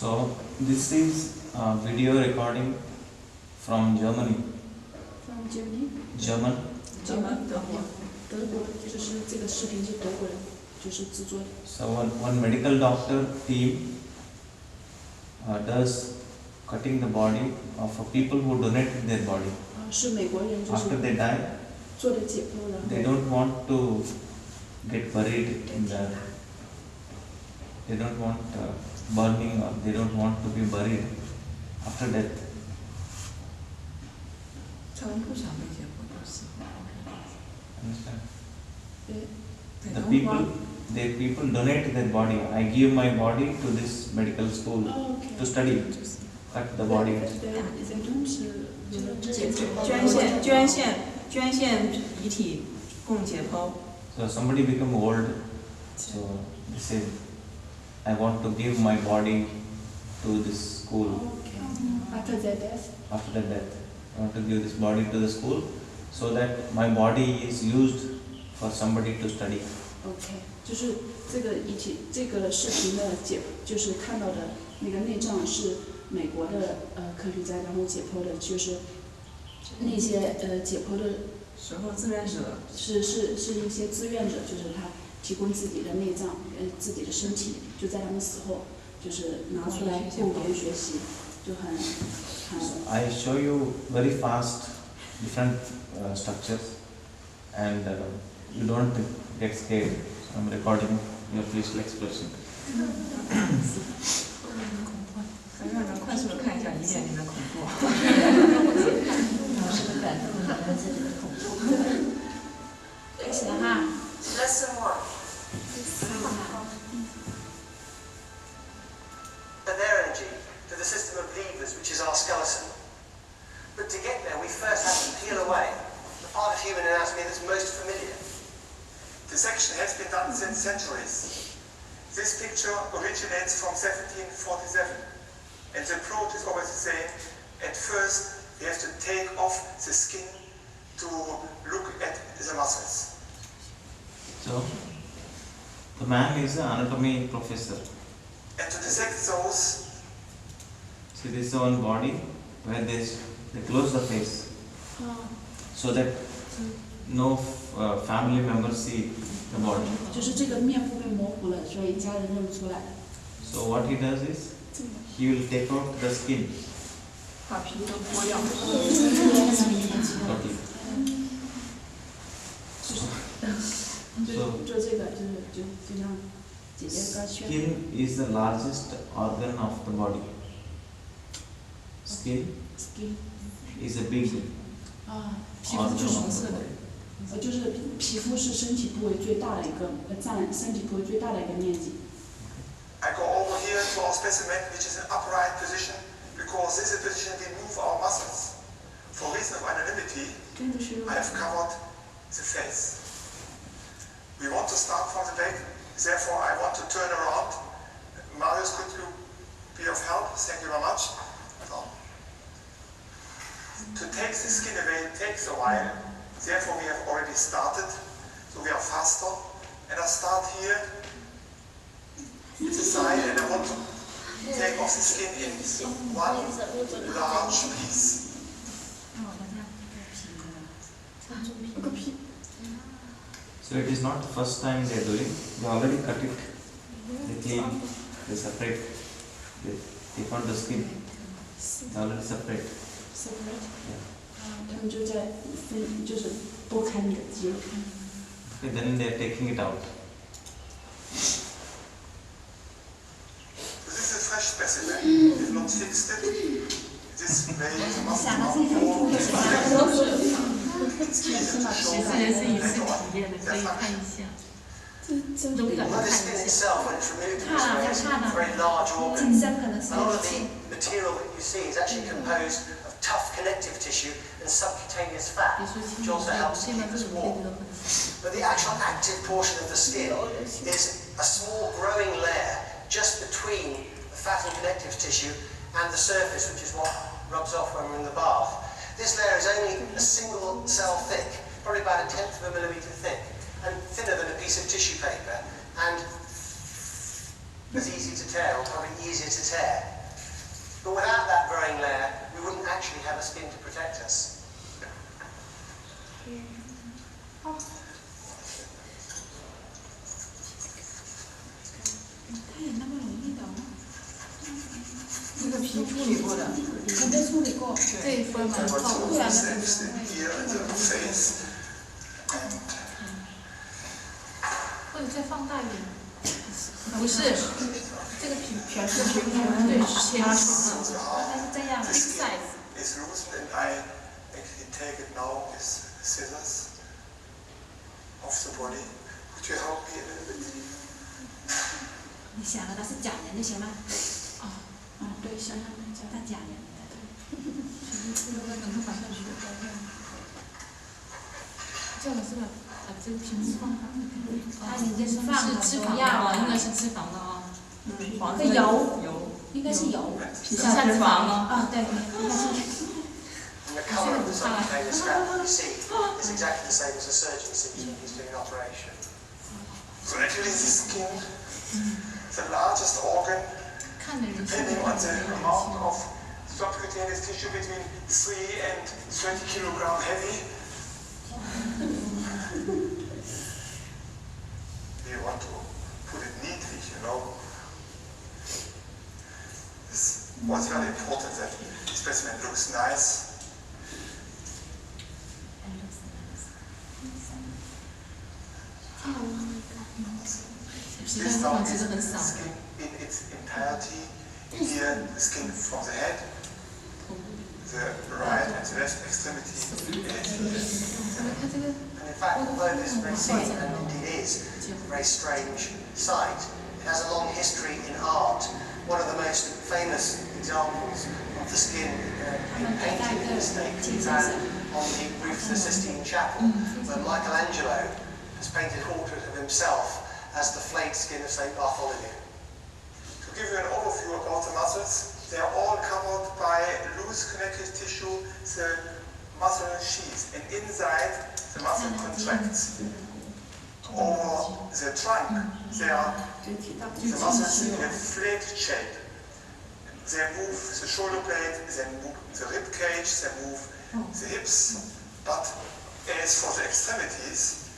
So this is a video recording from Germany. From Germany? German. 德国，就是这个视频是德国人，就是制作的。So one medical doctor team does cutting the body of people who donated their body. 是美国人，就是 After they die, 做的解剖，然后 they don't want to get buried in the. They don't want burning, or they don't want to be buried after death. 他们不想被解剖的时候。 Understand? 对 The people donate their body. I give my body to this medical school to study. Cut the body. 捐献遗体供解剖。 So somebody become old. So they say, I want to give my body to this school. After their death. After their death, I want to give this body to the school, so that my body is used for somebody to study. OK， 就是这个遗体，这个视频的就是看到的那个内脏是美国的科学家，然后解剖的，就是那些解剖的时候志愿者是一些志愿者，就是他提供自己的内脏，自己的身体，就在他们死后就是拿出来供别人学习，就很。I show you very fast different structures, and you don't get scared. So I'm recording your facial expression. 很让人快速的看一下一点点的恐怖。开始了哈。Lesson 1. Their energy to the system of levers, which is our skeleton. But to get there, we first have to peel away the part of human anatomy that's most familiar. Dissection has been done since centuries. This picture originates from 1747, and the approach is always the same. At first, we have to take off the skin to look at the muscles. So the man is an anatomy professor. And to dissect those, see, this is one body where they close the face, so that no family members see the body. 就是这个面部被模糊了，所以家人认不出来。 So what he does is, he will take out the skin. 把皮都剥掉。 Totally. 做这个就像姐姐刚宣。 Skin is the largest organ of the body. Skin is a big 皮肤是红色的。 就是皮肤是身体部位最大的一个占身体部位最大的一个面积。 I go over here to our specimen, which is an upright position, because this is the position we move our muscles. For reason of anonymity, I have covered the face. We want to start from the back, therefore I want to turn around. Marius, could you be of help? Thank you very much. So, to take the skin away takes a while, therefore we have already started, so we are faster. And I start here at the side, and I want to take off the skin in one large piece. So it is not the first time they are doing. They already cut it. They clean. They separate. They take out the skin. They already separate. Yeah. 他们就在分，就是剥开你的肌肉。 Okay, then they are taking it out. This is a fresh specimen. We have not fixed it. This way must not fall. It's easy to show. 这也是一次体验的，可以看一下。勇敢的 Well, 看 the 一 skin 下。 itself, when it's removed in this way, is a very large organ. A lot of the material that you see is actually composed of tough connective tissue and subcutaneous fat, which also helps to keep us warm. But the actual active portion of the skin is a small growing layer just between the fat and connective tissue and the surface, which is what rubs off when we're in the bath. This layer is only a single cell thick, probably about 1/10 of a millimetre thick, and thinner than a piece of tissue paper, and as easy to tear, or probably easier to tear. But without that growing layer, we wouldn't actually have a skin to protect us. 这个皮处理过的，我被处理过，这一分蛮靠谱的。 或者再放大一点。不是，这个皮是皮肤对偏长了，它是这样的 big size。 Is loosened and I actually take it now with scissors off the body. Could you help me a little bit? 你想了它是假人就行了。哦，对，想想他假人。等它马上去。这样是吧？把这个皮肤放大。它已经是放了是脂肪的啊，应该是脂肪的啊。黄色油，应该是油，皮下脂肪吗？啊，对，应该是。 And the colour of the subcutaneous scalp that you see is exactly the same as a surgeon sees when he's doing an operation. So actually the skin, the largest organ, depending on the amount of subcutaneous tissue between 3 and 20 kilogram heavy. We want to put it neatly, you know. This was very important that the specimen looks nice. This now is the skin in its entirety. Here, the skin from the head, the right and the left extremity. And in fact, although this may seem, and indeed is, a very strange sight, it has a long history in art. One of the most famous examples of the skin being painted in this state can be found on the roof of the Sistine Chapel, where Michelangelo has painted a portrait of himself as the flayed skin of St. Bartholomew. To give you an overview about the muscles, they are all covered by loose connective tissue, the muscle sheath, and inside the muscle contracts. Over the trunk, the muscles in a flat shape. They move the shoulder blade, they move the rib cage, they move the hips, but as for the extremities,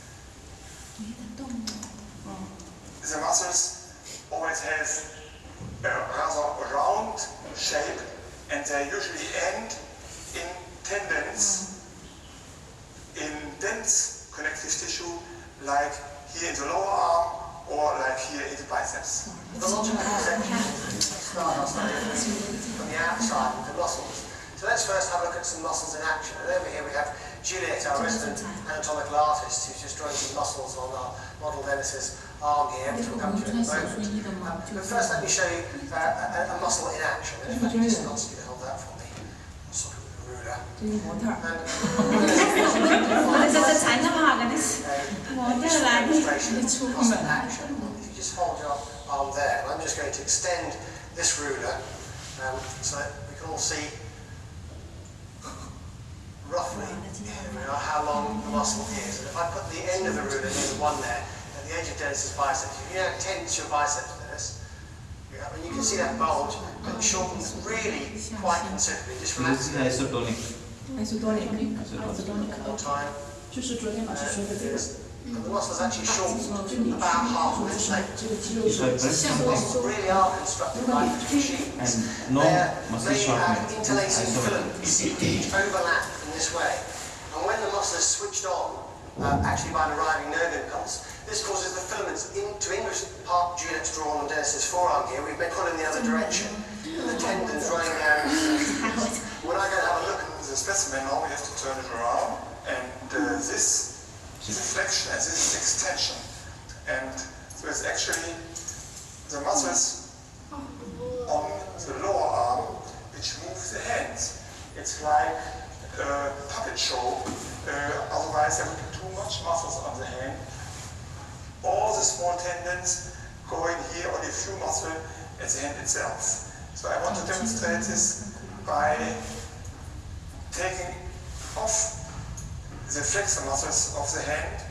the muscles always have a rather round shape, and they usually end in tendons, in dense connective tissue, like here in the lower arm or like here in the biceps. The logical conception start our study from the outside with the muscles. So let's first have a look at some muscles in action. And over here we have Juliet, our resident anatomical artist, who's just drawing some muscles on our model Dennis's arm here, which we'll come to in a moment. But first let me show you a muscle in action. And if I can just ask you to hold that for me. I'll stop it with a ruler. 这是模特儿。这是缠着嘛，跟那是模特来的。 muscle in action. If you just hold your arm there, and I'm just going to extend this ruler so that we can all see roughly how long the muscle is. And if I put the end of the ruler near the one there, at the edge of Dennis's biceps, if you now tense your biceps, Dennis, and you can see that bulge, but it shortens really quite considerably. Just This relax is it. isotonic. One more time. 就是昨天老师说的这个， And the muscles actually shorten about half of its length. 这个肌肉 If I press The muscles really are constructed like machines. and no They muscle have shortening, interlacing isometric. filaments which overlap in this way. And when the muscle is switched on, actually by an arriving nerve impulse, this causes the filaments to part Juliet's drawn on Dennis's forearm here. We may pull in the other direction. And the tendons running down. When I go to have a look at the specimen, now we have to turn it around, and this is flexion and this is extension. And so it's actually the muscles on the lower arm which move the hands. It's like a puppet show, otherwise there would be too much muscles on the hand. All the small tendons go in here, only a few muscles at the hand itself. So I want to demonstrate this by taking off the flexor muscles of the hand.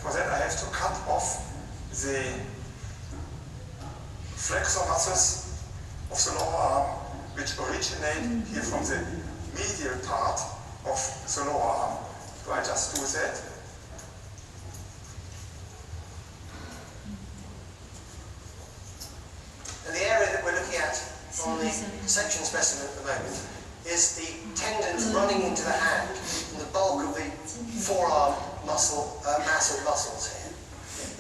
For that I have to cut off the flexor muscles of of the lower arm, which originate here from the medial part of the lower arm. So I just do that. And the area that we're looking at on the section specimen at the moment is the tendons running into the hand and the bulk of the forearm muscle, mass of muscles here.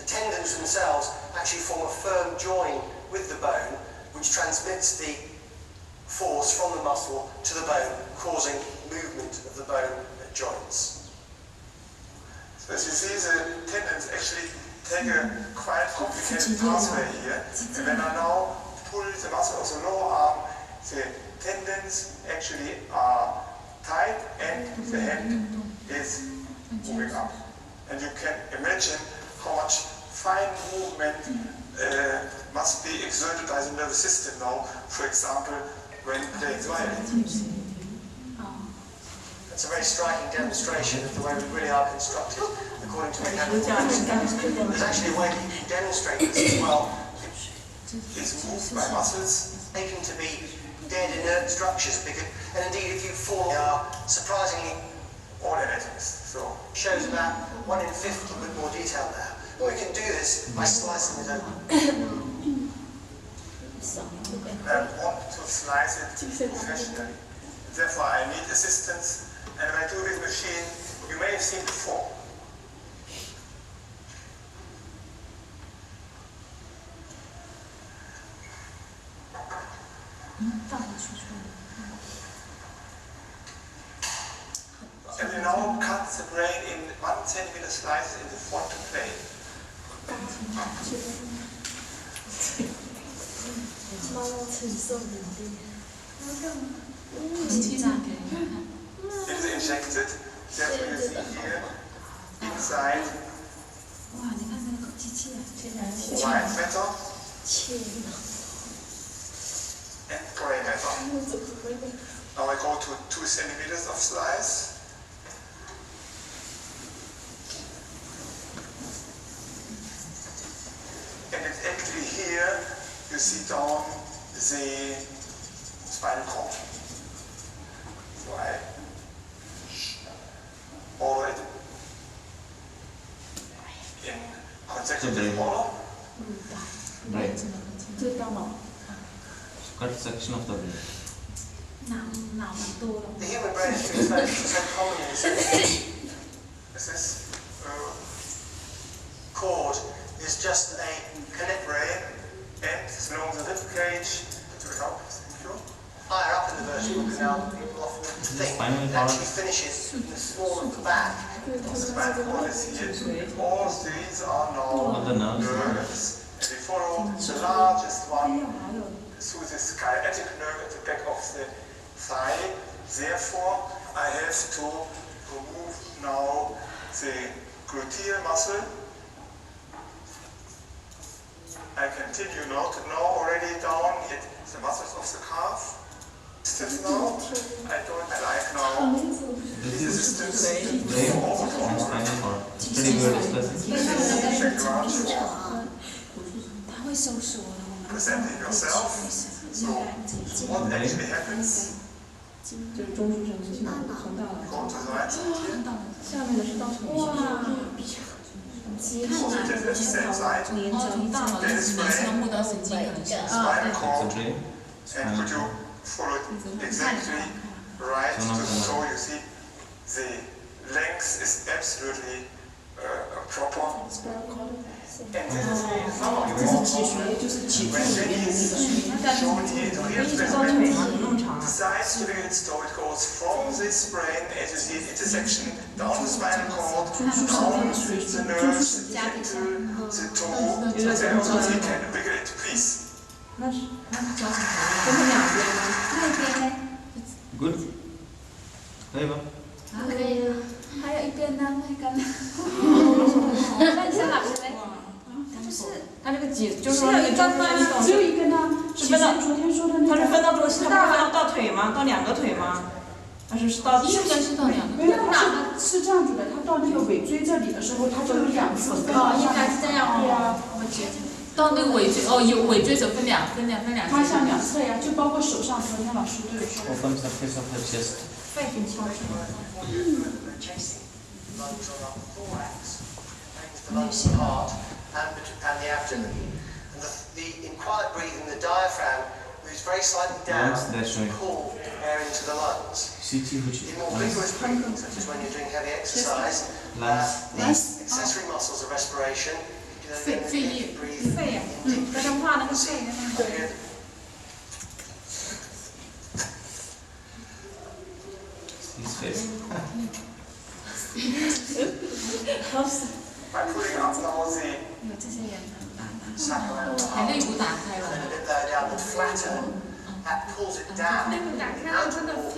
The tendons themselves actually form a firm join with the bone, which transmits the force from the muscle to the bone, causing movement of the bone at joints. So as you see, the tendons actually take a quite complicated pathway here. And when I now pull the muscle of the lower arm, the tendons actually are tight and the hand is moving up. And you can imagine how much fine movement must be exerted by the nervous system now, for example, when playing violin. It's a very striking demonstration of the way we really are constructed according to Medicalyoga. There's actually a way that you can demonstrate this as well. It's moved by muscles. Taken to be dead inert structures, and indeed if you fall, they are surprisingly all anatomies. So shows about 1 in 50 with more detail there. But we can do this by slicing it open. I want to slice it professionally. Therefore I need assistance. And when I do this machine, you may have seen before. And we now cut the brain in 1 centimeter slices in the frontal plane. It is injected, therefore you see here, inside, white matter and gray matter. Now I go to 2 centimeters of slice. And it's actually here you see down the spinal cord. So I order it in consecutive order. Right. Cut section of the brain. The human brain is too exposed so common in this. This Cord is just a connect brain and along the rib cage to help. Thank you. higher up in the vertebral canal than people often think. It actually finishes in the small of the back. The spinal cord is here. All these are now nerves. And we follow the largest one through the sciatic nerve at the back of the thigh. Therefore, I have to remove now the gluteal muscle. I continue now to already down hit the muscles of the calf. Stiff now. I like now This is resistance. brain and spinal cord. Pretty good discussing. Presenting yourself. So what actually happens? Go to the right side here. Positive at the same side. 大脑的腔部到神经可能是 Spinal cord. Brain, And could you follow it exactly right so you see the length is absolutely proper. And this is how you walk. When Jenny is shown here in real specimen, the sides to the so it goes from this brain, as you see, intersection, down the spinal cord, down the nerves, into the toe, and then you can wiggle it, please. Good. 可以吗？可以啊，还有一边呢，那个呢？那你先拿出来。就是它这个脊就是说那个中间运动只有一根呢，是分到昨天说的那个。它是分到中心，它不是分到腿吗？到2个腿吗？还是到一根是到2个。没有，它是这样子的，它到那个尾椎这里的时候，它就有2次分。哦，应该是这样哦。对啊，我觉得。到那个尾椎哦，有尾椎则分两它向两侧呀，就包括手上，昨天老师都有说。Open surface of the chest. 肺很翘起来。 Lungs are up the thorax, brings the lungs to the heart and the abdomen. And in quiet breathing, the diaphragm moves very slightly down to pull air into the lungs. In more vigorous breathing, such as when you're doing heavy exercise, the accessory muscles of respiration, you can then breathe 肺呀，刚才画那个肺的那个。 His face. By pulling up now the 有这些人的。 sacral 把肋骨打开 and 了。 then a bit lower down and flatter, that pulls it down. 肋骨打开了，真的肺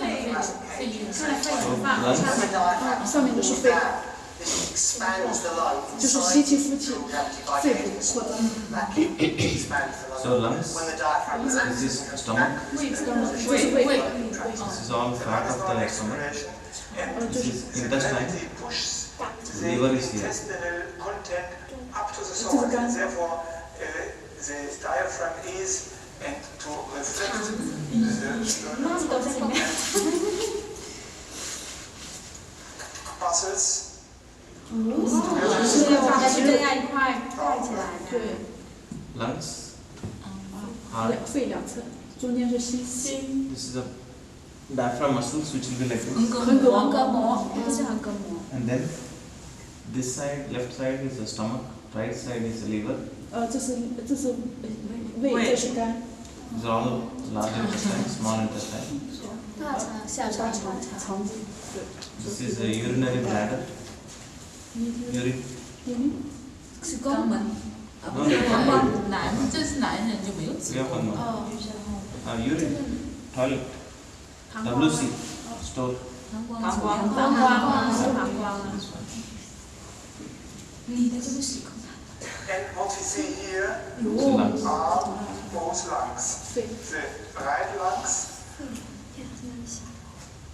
肺炎，看来肺 So 炎发。 lungs. As the diaphragm pulls down, this expands the lung 就是吸气、 inside 呼气 the cavity by 肺 creating 部 a 扩 small 张。 vacuum that expands the lung. So lungs. When the diaphragm relaxes This is and comes stomach. back, 胃 this 刚刚 is 胃 the 胃 This is all part of the stomach. and This is the intestine. gravity pushes the Liver is here. intestinal content up to the stomach, and therefore the diaphragm is, and to reflect the muscles. 是把它这样一块盖起来的。对， Lungs. Heart. 肺两侧，中间是心。 This is the diaphragm muscles which will be like this. 横膈膜，不是横膈膜。 And then this side, left side is the stomach, right side is the liver. 这是胃，这是肝。 These are all large intestine, small intestine. 大肠、小肠、肠子。对。 This is the urinary bladder. Urine. 是肛门。 No, no. 男，这是男人就没有子 Yeah, 宫。 one more. Urine. Toilet. WC. Store. 膀胱。膀胱是膀胱啊。你的这个是口 And what we see here This is lungs. are both lungs. The right lungs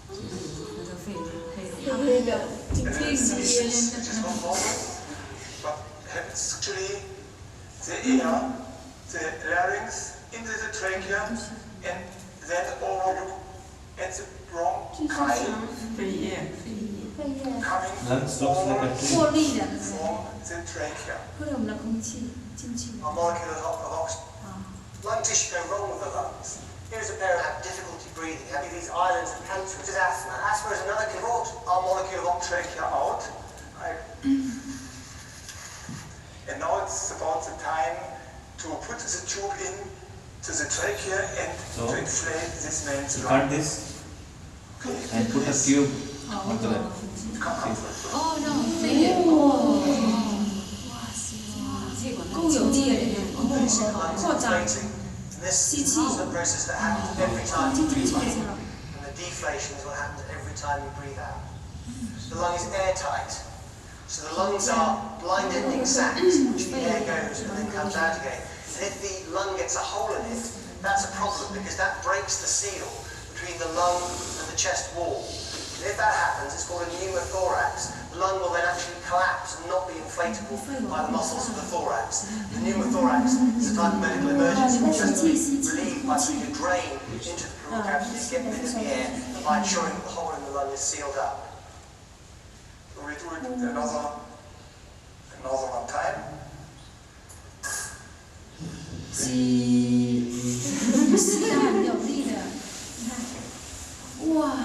那个肺肺。黑的。 species, which is not normal, but actually the air, the larynx into the trachea, and then overlook at the bronchi 肺叶。 coming Lungs looks like a tree. 过滤的， from the trachea. 会我们的空气进去。 a molecule of oxygen. Lung tissue go wrong with the lungs. Here's a pair who have difficulty breathing, having these islands of cancer, which is asthma. Asthma is another can brought our molecule of oxygen. Trachea out. And now it's about the time to put the tube in to the trachea and So, to inflate this man's You lung. cut this and put a tube onto that. See? 哦，让肺炎哦，哇塞，够有力的，扩张。 This is the process that happens every time you breathe in, and the deflation is what happens every time you breathe out. The lung is airtight, so the lungs are blind-ending sacs, which the air goes and then comes out again. And if the lung gets a hole in it, that's a problem because that breaks the seal between the lung and the chest wall. And if that happens, it's called a pneumothorax. The lung will then actually collapse and not be inflatable by the muscles of the thorax. The pneumothorax is a type of medical emergency which has to be relieved by putting a drain into the pleural cavity to get rid of the air and by ensuring that the hole in the lung is sealed up. So we do it another one time. 吸，吸的很有力的，你看，哇！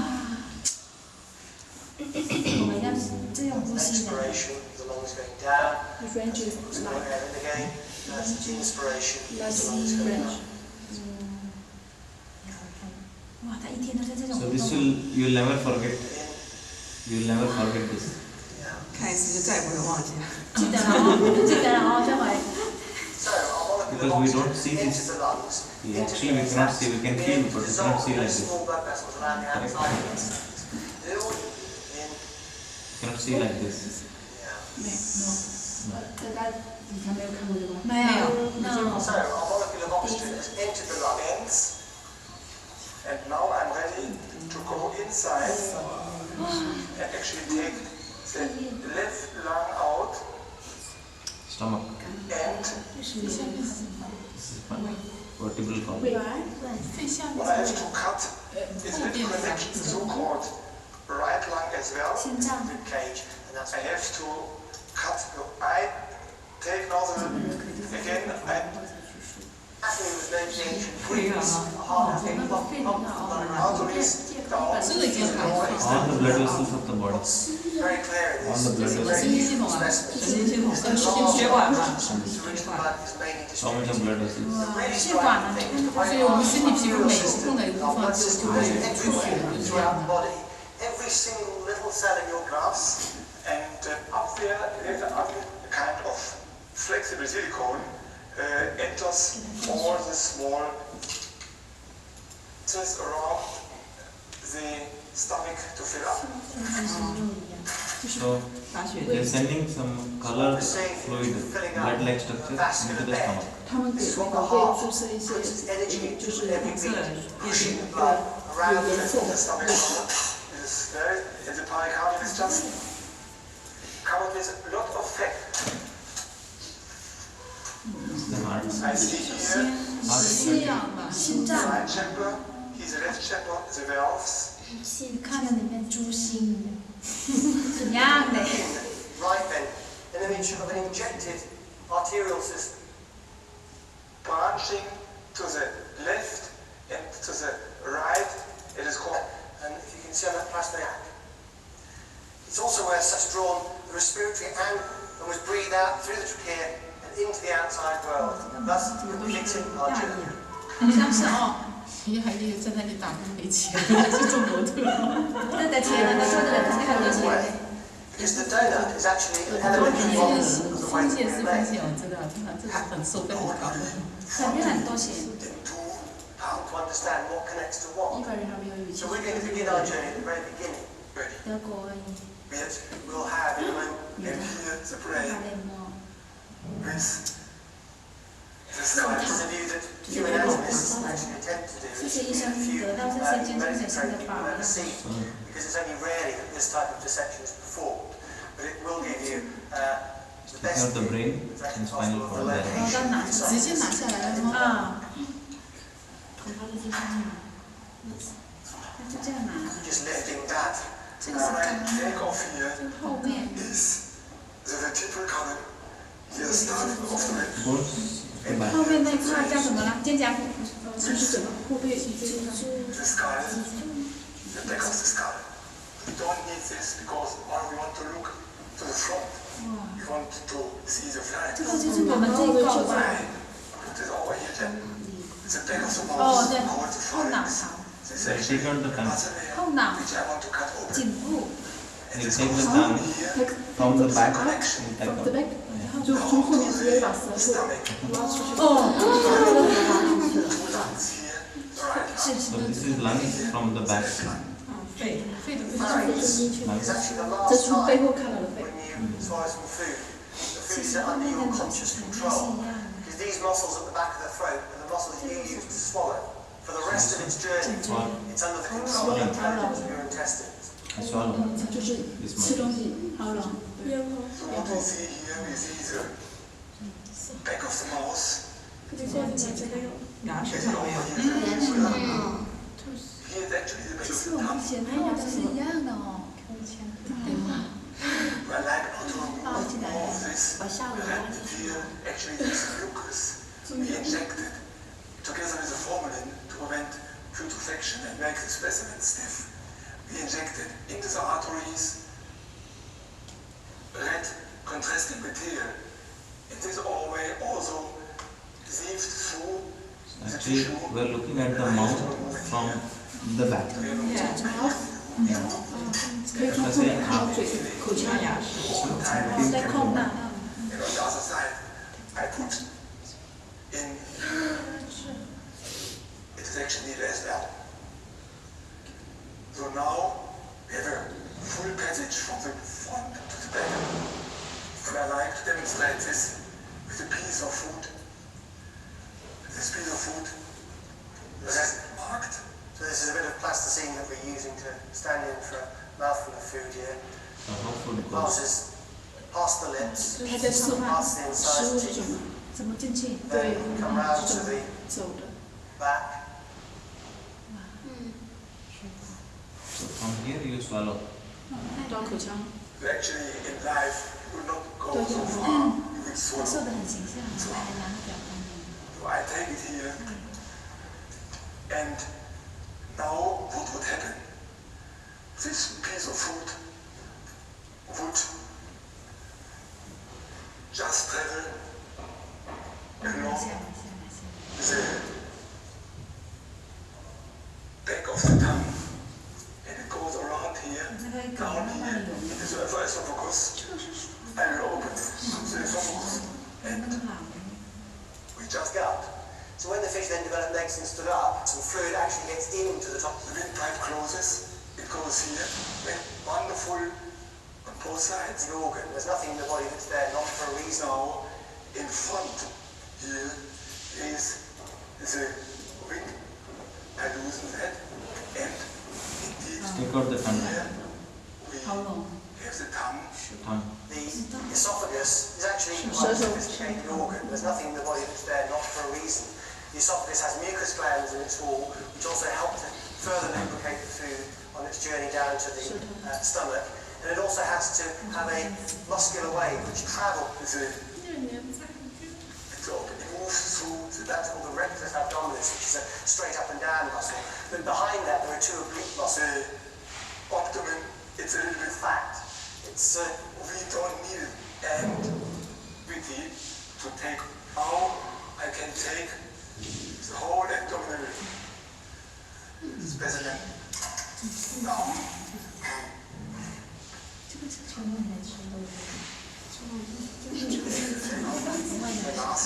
我们要这种呼吸的。 Expiration, the lungs going down. Range is Puts more like air in again. That's inspiration, the like lungs going range. up. 哇，他一天都在这种 So 活 this 动。 you'll never forget. You'll never forget this. 看一次就再也不会忘记了。记得了哦，记得了哦，这回。 So our molecule Because of we oxygen don't see enters this. the lungs. Yeah, into actually we the cannot sacs, see, we can and feel, then but we dissolve cannot see in like those this. small blood vessels around the outside of the sacs. Then Cannot see like this. 大家以前没有看过这个。没有，那 So our molecule of oxygen has entered the lungs. And now I'm ready to go inside and actually take the left lung out. stomach. And This is one vertebral column. what I have to cut is a little connection, so-called right lung as well, rib cage, and that's I have to cut, I take now the, again, happening with those ancient Greeks, heart thing, arteries, All the blood vessels of the body. very clear in All this. the blood Very vessels. useful specimen. 神经血管嘛， The original blood is mainly How much of distributed. blood vessels? The really 血管 striking 呢， thing is the 所 way 以我们身体 our 皮肤 neural 每一 system, 碰的一个 our 部分 blood 就 system 会 is 出血 everywhere throughout the body. Every single little cell in your glass. and up there, there's a kind of flexible silicone enters all the small cells around the stomach to fill up. So 打血 they are sending some colored fluid, blood-like structure into the stomach. 他们给那个胃注射一些，就是every 色 beat, 液 pushing 体 the blood around Yeah. the The stomach is very, and the pericardium is just covered with a lot of fat. The heart. I see here Heart. 心 the 脏， right chamber, here's the left chamber, the valves. 看着里面猪心，一样的。 right then, an image of an injected arterial system. Branching to the left and to the right, it is called. And if you can see on that plastic, it's also where such drawn the respiratory and was breathed out through the trachea and into the outside world, thus completing our journey. 好像是哦，你还得在那里打工没钱，还是做模特。那得钱了，那做的人是很多钱。 Because the donut is actually an 风 elementary 险 model 是 of the 风 way 险 that 是 we're 风 made. 险，我知道，这个很收费很高的。肯定很多钱。 How to understand what connects to what. 一个人还没有语气 So。we're going to begin our journey at the very beginning. 德国而已， Yet we'll have in a moment And here the 巴 brain 雷莫。 with the So skull. this is a view that human anatomists actually attempt to do. 这些医 It's 生 a few 得到这些精神 medically 性 trained 的 people 保 have 养 ever。seen, because it's only rarely that this type of dissection is performed. But it will give you the Take best out the brain view that's and possible spinal of the cord there. location. 拿直接拿下来了吗？啊。从他的这上面，那就这样拿。 Just lifting that.这个是 When 刚 I 刚 take off here 后面。 is the vertebral column, the start of the brain. Bones of the back. 后面那块叫什么了？肩胛骨。就是整个后背这个 The skull, the back of the skull. We don't need this because when we want to look to the front, we want to see the flank. 这个就是我们这个吧。 Put it over here then. The back of the 哦， mouth 对， called the 后脑 pharynx. 勺、 This is They actually take out the tongue. another layer 后脑、 which I want to cut open. 颈部。 And They this take goes the down tongue here from the back connection and take from the out. back，然后就从后面直接把舌头 stomach. 挖出去。 Two lungs here, the right lung. So this is lungs from the back. 肺，肺的 Pharynx is Lungs. actually the 这 last 是从背 time 后看到的肺。 when you swallow some food. The 其 food is 实后 under 面 your 的 conscious 肯定是 control. 一样的。 Because these muscles at the back of the throat are the muscles you use to swallow. For the rest of its journey, Swallow. it's under the control and intelligence of your intestines. I swallow. 就是吃东西，好了，对， So what we see here, we see the back of the mouth. 牙齿上没有。 Here is actually the back 其 of 实 the 我们 tongue. 以前拍的是一样的哦。 I like to remove more of this 把下午 red here, actually this mucus we injected together with the formalin to prevent putrefaction and make the specimen stiff. We injected into the arteries red contrasting material. It is always also sieved through the Actually, tissue. we are looking at the mouth from the back. 可以从后面看到嘴、口腔。牙齿。在空档。 And on the other side, I put in, it is actually needed as well. So now we have a full passage from the front to the back. And I like to demonstrate this with a piece of food. This piece of food is marked. So this is a bit of plasticine that we're using to stand in for a mouthful of food here. So how food goes? Passes past the lips, 他在示范 past the 食物 incised 是怎 teeth, 么怎么进去， then 对， come round 是 to 怎么 the 走的。 back. So from here you swallow. 到口腔， Actually, in life, you will not go so far. You will 他 swallow. 说的很形象，两个表方面。 So I take it here. And now what would happen? This piece of food would just travel along the back of the tongue. And it goes around here, down here, in the esophagus. I will open the esophagus and we just Gut. So when the fish then developed legs and stood up, some fluid actually gets into the top. the windpipe closes, it goes here. And wonderful on both sides. The organ. There's nothing in the body that's there not for a reason. Now, in front here is the wing. I loosen that, and indeed Stick out the tongue. here we 好冷。 have the tongue. Tongue. The esophagus is actually Sure. quite a Sure. sophisticated organ. There's nothing in the body that's there not for a reason. The esophagus has mucus glands in its wall, which also help to further lubricate the food on its journey down to the stomach. And it also has to have a muscular wave which travels. So it moves through, so that's called the rectus abdominis, which is a straight up and down muscle. Then behind that there are two oblique muscles. the abdomen. It's a little bit Fat. It's we don't need it. And with it to take out, I can take the whole abdominal specimen now. 这个是全部来吃的。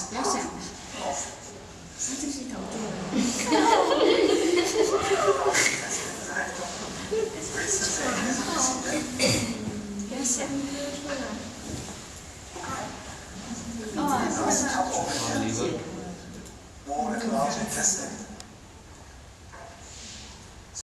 不要想，它就是一条路。不要想。 Liver. More and large intestine.